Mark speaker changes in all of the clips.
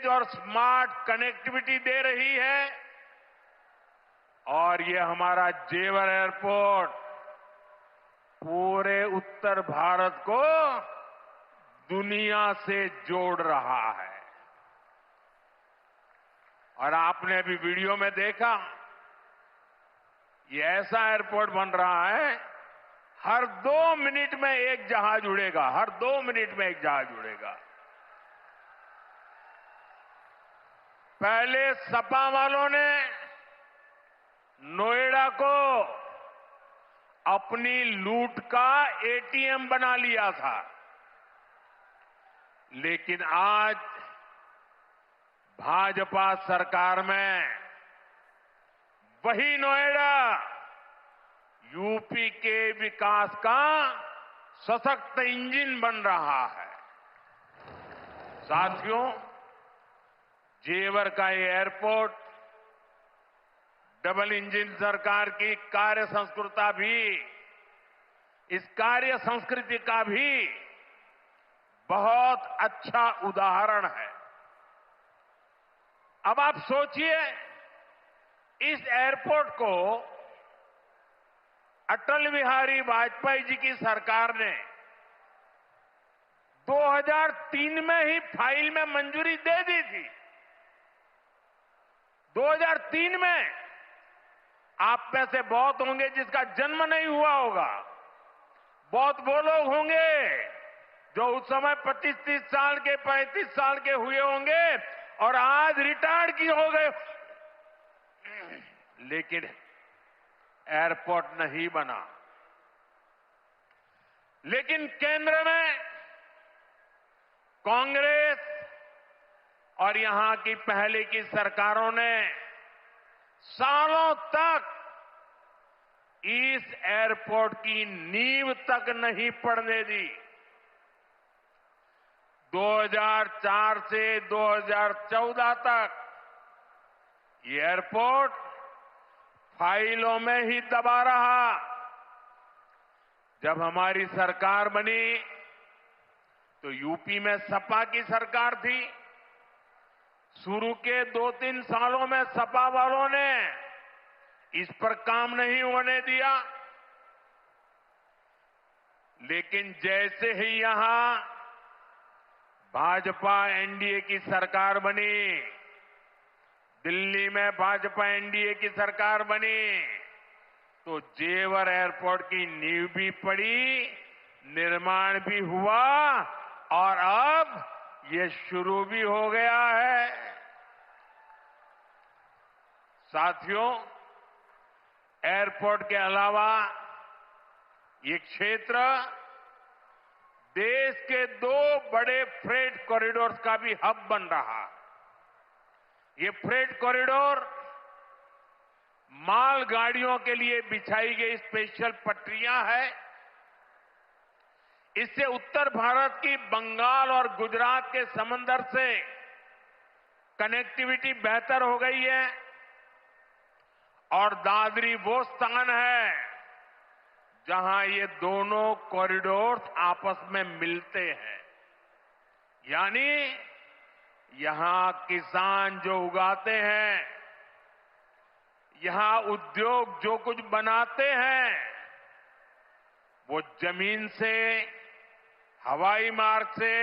Speaker 1: तेज और smart connectivity दे रही है और ये हमारा जेवर एयरपोर्ट पूरे उत्तर भारत को दुनिया से जोड़ रहा है। और आपने अभी वीडियो में देखा, ये ऐसा एयरपोर्ट बन रहा है, हर 2 मिनट में एक जहाज उड़ेगा, हर 2 मिनट में एक जहाज उड़ेगा। पहले सपा वालों ने नोएडा को अपनी लूट का एटीएम बना लिया था, लेकिन आज भाजपा सरकार में वही नोएडा यूपी के विकास का सशक्त इंजन बन रहा है। साथियों, जेवर का ये एयरपोर्ट डबल इंजन सरकार की कार्य संस्कृति का भी बहुत अच्छा उदाहरण है। अब आप सोचिए, इस एयरपोर्ट को अटल बिहारी वाजपेयी जी की सरकार ने 2003 में ही फाइल में मंजूरी दे दी थी। 2003 में आप में से बहुत होंगे जिसका जन्म नहीं हुआ होगा, बहुत वो लोग होंगे जो उस समय 25-30 साल के 35 साल के हुए होंगे और आज रिटायर्ड की हो गए, लेकिन एयरपोर्ट नहीं बना। लेकिन केंद्र में कांग्रेस और यहां की पहले की सरकारों ने सालों तक इस एयरपोर्ट की नींव तक नहीं पड़ने दी। 2004 से 2014 तक ये एयरपोर्ट फाइलों में ही दबा रहा। जब हमारी सरकार बनी तो यूपी में सपा की सरकार थी। शुरू के 2-3 सालों में सपा वालों ने इस पर काम नहीं होने दिया, लेकिन जैसे ही यहां भाजपा एनडीए की सरकार बनी, दिल्ली में भाजपा एनडीए की सरकार बनी, तो जेवर एयरपोर्ट की नींव भी पड़ी, निर्माण भी हुआ और अब ये शुरू भी हो गया है। साथियों, एयरपोर्ट के अलावा ये क्षेत्र देश के 2 बड़े फ्रेट कॉरिडोर्स का भी हब बन रहा है। ये फ्रेट कॉरिडोर मालगाड़ियों के लिए बिछाई गई स्पेशल पटरियां हैं। इससे उत्तर भारत की बंगाल और गुजरात के समंदर से कनेक्टिविटी बेहतर हो गई है और दादरी वो स्थान है जहां ये दोनों कॉरिडोर्स आपस में मिलते हैं। यानी यहां किसान जो उगाते हैं, यहां उद्योग जो कुछ बनाते हैं, वो जमीन से, हवाई मार्ग से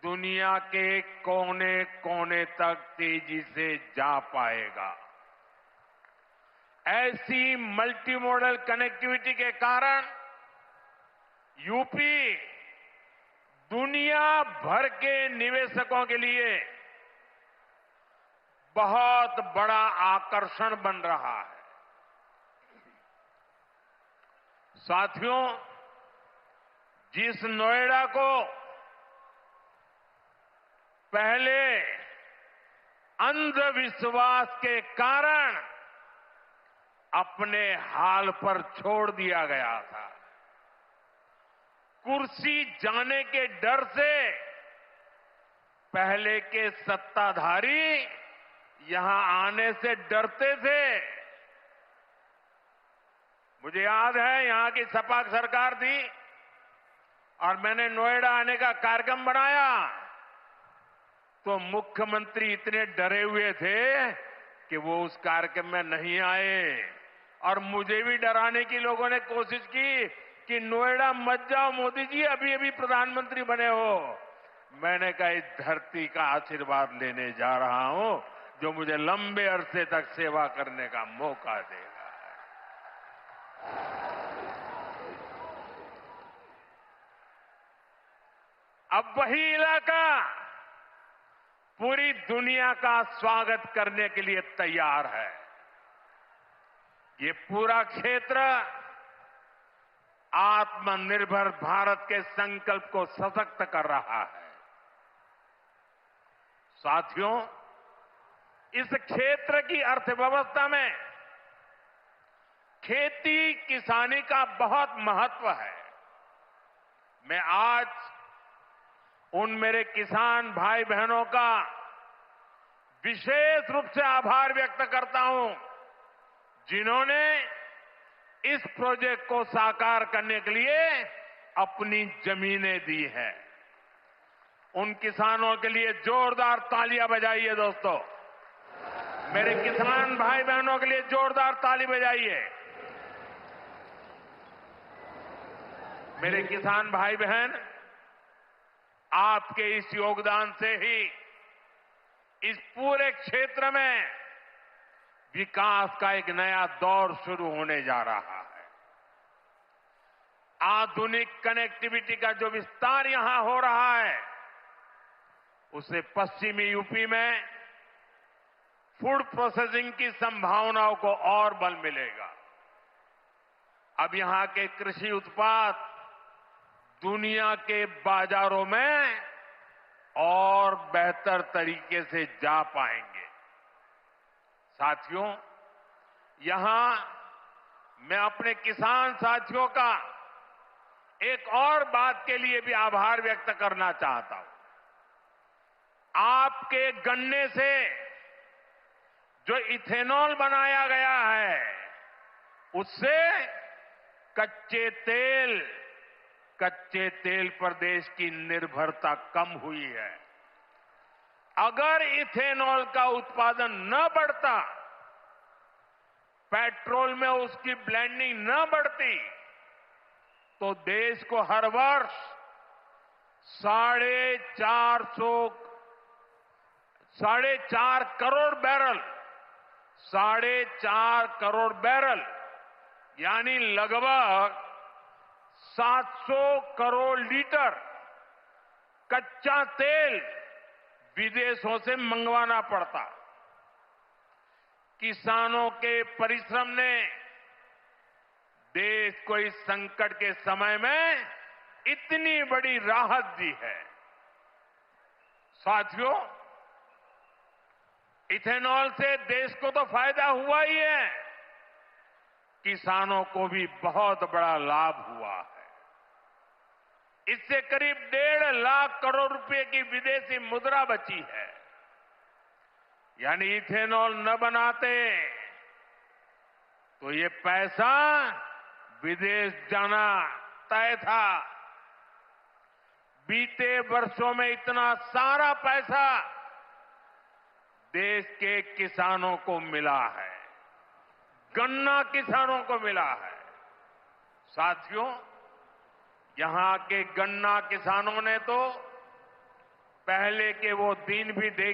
Speaker 1: दुनिया के कोने कोने तक तेजी से जा पाएगा। ऐसी मल्टी मॉडल कनेक्टिविटी के कारण यूपी दुनिया भर के निवेशकों के लिए बहुत बड़ा आकर्षण बन रहा है। साथियों, जिस नोएडा को पहले अंधविश्वास के कारण अपने हाल पर छोड़ दिया गया था, कुर्सी जाने के डर से पहले के सत्ताधारी यहां आने से डरते थे। मुझे याद है, यहां की सपा सरकार थी और मैंने नोएडा आने का कार्यक्रम बनाया, तो मुख्यमंत्री इतने डरे हुए थे कि वो उस कार्यक्रम में नहीं आए और मुझे भी डराने की लोगों ने कोशिश की कि नोएडा मत जाओ मोदी जी, अभी अभी प्रधानमंत्री बने हो। मैंने कहा इस धरती का आशीर्वाद लेने जा रहा हूं जो मुझे लंबे अरसे तक सेवा करने का मौका देगा। अब वही इलाका पूरी दुनिया का स्वागत करने के लिए तैयार है। ये पूरा क्षेत्र आत्मनिर्भर भारत के संकल्प को सशक्त कर रहा है। साथियों, इस क्षेत्र की अर्थव्यवस्था में खेती किसानी का बहुत महत्व है। मैं आज उन मेरे किसान भाई बहनों का विशेष रूप से आभार व्यक्त करता हूं जिन्होंने इस प्रोजेक्ट को साकार करने के लिए अपनी जमीनें दी हैं। उन किसानों के लिए जोरदार तालियां बजाइए दोस्तों। मेरे किसान भाई बहनों के लिए जोरदार ताली बजाइए। मेरे किसान भाई बहन, आपके इस योगदान से ही इस पूरे क्षेत्र में विकास का एक नया दौर शुरू होने जा रहा है। आधुनिक कनेक्टिविटी का जो विस्तार यहां हो रहा है उससे पश्चिमी यूपी में फूड प्रोसेसिंग की संभावनाओं को और बल मिलेगा। अब यहां के कृषि उत्पाद दुनिया के बाजारों में और बेहतर तरीके से जा पाएंगे। साथियों, यहां मैं अपने किसान साथियों का एक और बात के लिए भी आभार व्यक्त करना चाहता हूं। आपके गन्ने से जो इथेनॉल बनाया गया है उससे कच्चे तेल पर देश की निर्भरता कम हुई है। अगर इथेनॉल का उत्पादन न बढ़ता, पेट्रोल में उसकी ब्लेंडिंग न बढ़ती, तो देश को हर वर्ष 4.5 करोड़ बैरल 4.5 करोड़ बैरल यानी लगभग 700 करोड़ लीटर कच्चा तेल विदेशों से मंगवाना पड़ता। किसानों के परिश्रम ने देश को इस संकट के समय में इतनी बड़ी राहत दी है। साथियों, इथेनॉल से देश को तो फायदा हुआ ही है, किसानों को भी बहुत बड़ा लाभ हुआ है। इससे करीब 1.5 लाख करोड़ रुपए की विदेशी मुद्रा बची है। यानी इथेनॉल न बनाते तो ये पैसा विदेश जाना तय था। बीते वर्षों में इतना सारा पैसा देश के किसानों को मिला है, गन्ना किसानों को मिला है। साथियों, यहां के गन्ना किसानों ने तो पहले के वो दिन भी देखे